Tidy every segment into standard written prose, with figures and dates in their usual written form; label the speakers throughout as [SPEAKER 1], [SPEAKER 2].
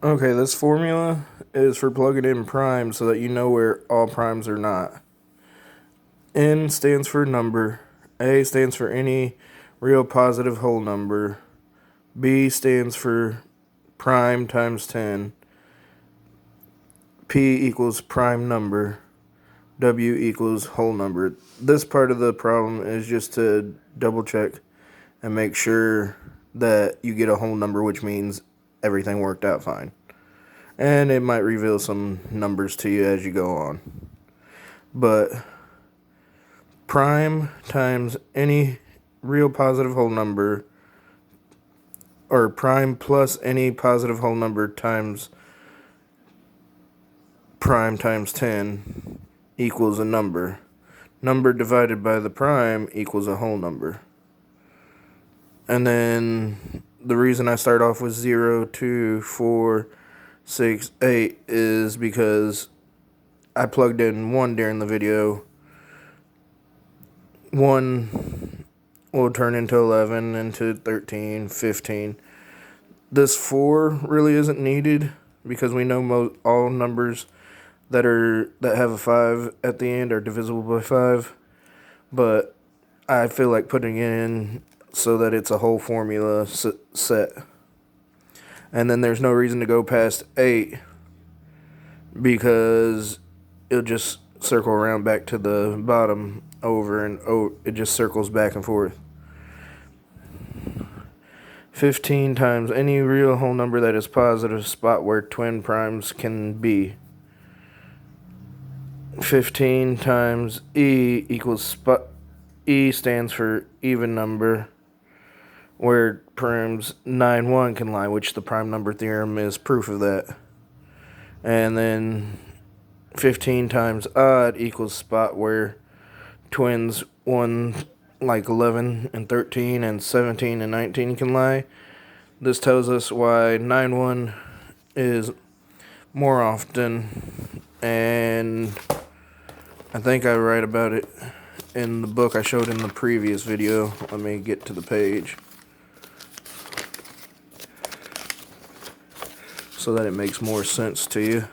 [SPEAKER 1] Okay, this formula is for plugging in primes so that you know where all primes are not. N stands for number. A stands for any real positive whole number. B stands for prime times 10. P equals prime number. W equals whole number. This part of the problem is just to double check and make sure that you get a whole number, which means everything worked out fine. And it might reveal some numbers to you as you go on. But prime times any real positive whole number, or prime plus any positive whole number times prime times 10 equals a number. Number divided by the prime equals a whole number. And then the reason I start off with 0, 2, 4, 6, 8 is because I plugged in 1 during the video. 1 will turn into 11, into 13, 15. This 4 really isn't needed because we know all numbers that have a 5 at the end are divisible by 5. But I feel like putting it in so that it's a whole formula set. And then there's no reason to go past 8 because it'll just circle around back to the bottom over and over. It just circles back and forth. 15 times any real whole number that is positive, spot where twin primes can be. 15 times E equals spot. E stands for even number, where primes 9, 1 can lie, which the prime number theorem is proof of that. And then 15 times odd equals spot where twins 1 like 11 and 13 and 17 and 19 can lie. This tells us why 9, 1 is more often, and I think I write about it in the book I showed in the previous video. Let me get to the page so that it makes more sense to you.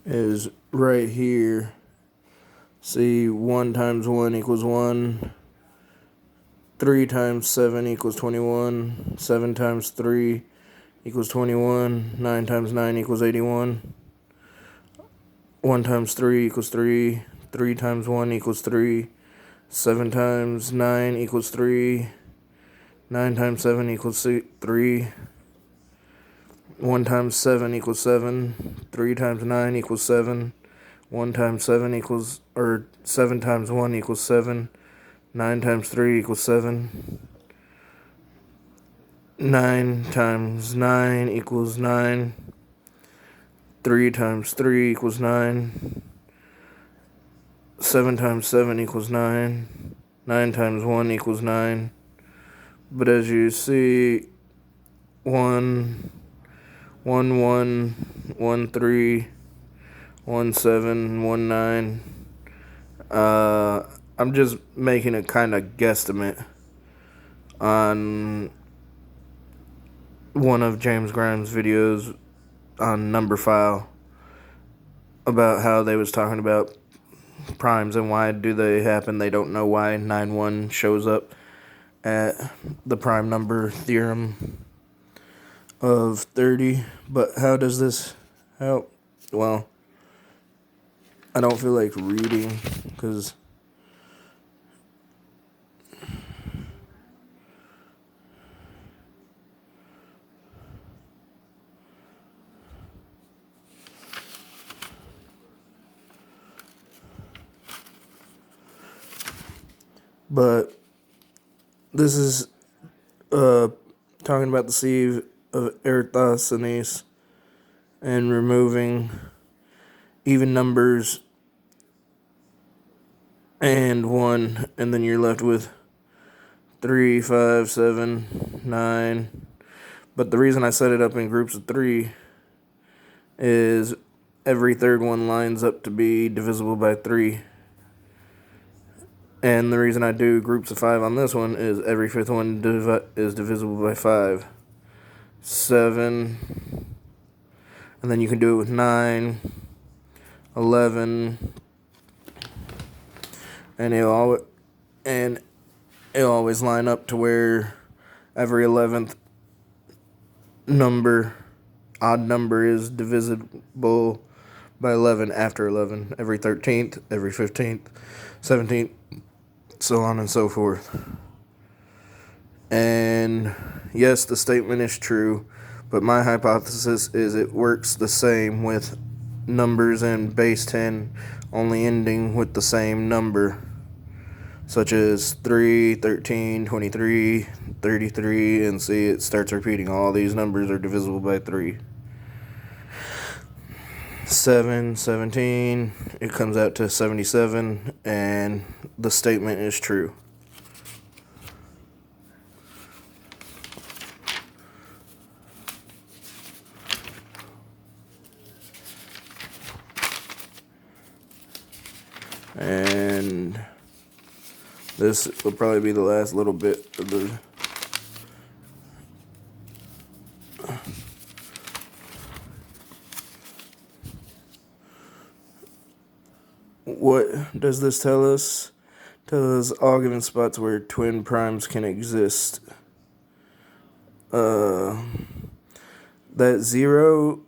[SPEAKER 1] Is right here. See, 1 times 1 equals 1. 3 times 7 equals 21. 7 times 3 equals 21. 9 times 9 equals 81. 1 times 3 equals 3. 3 times 1 equals 3. 7 times 9 equals 3. 9 times 7 equals 3. 1 times 7 equals 7. 3 times 9 equals 7. 1 times 7 equals, or 7 times 1 equals 7. 9 times 3 equals 7. 9 times 9 equals 9. 3 times 3 equals 9. 7 times 7 equals 9. 9 times 1 equals 9. But as you see, 1, 1, 1, 1, 3, 1, 7, 1, 9. I'm just making a kind of guesstimate on one of James Grimes' videos on Number File about how they was talking about primes and why do they happen. They don't know why 9, 1 shows up at the prime number theorem of 30. But how does this help? Well, I don't feel like reading because but this is talking about the sieve of Eratosthenes and removing even numbers and 1, and then you're left with 3, 5, 7, 9. But the reason I set it up in groups of 3 is every third one lines up to be divisible by 3. And the reason I do groups of 5 on this one is every fifth one is divisible by 5. 7, and then you can do it with 9, 11, and it'll always line up to where every 11th odd number is divisible by 11 after 11. Every 13th, every 15th, 17th, so on and so forth. And yes, the statement is true, but my hypothesis is it works the same with numbers in base 10 only ending with the same number, such as 3, 13, 23, 33, and see, it starts repeating. All these numbers are divisible by 3. 7, 17, it comes out to 77, and the statement is true. And this will probably be the last little bit of the what does this tell us? Tells us all given spots where twin primes can exist. That 0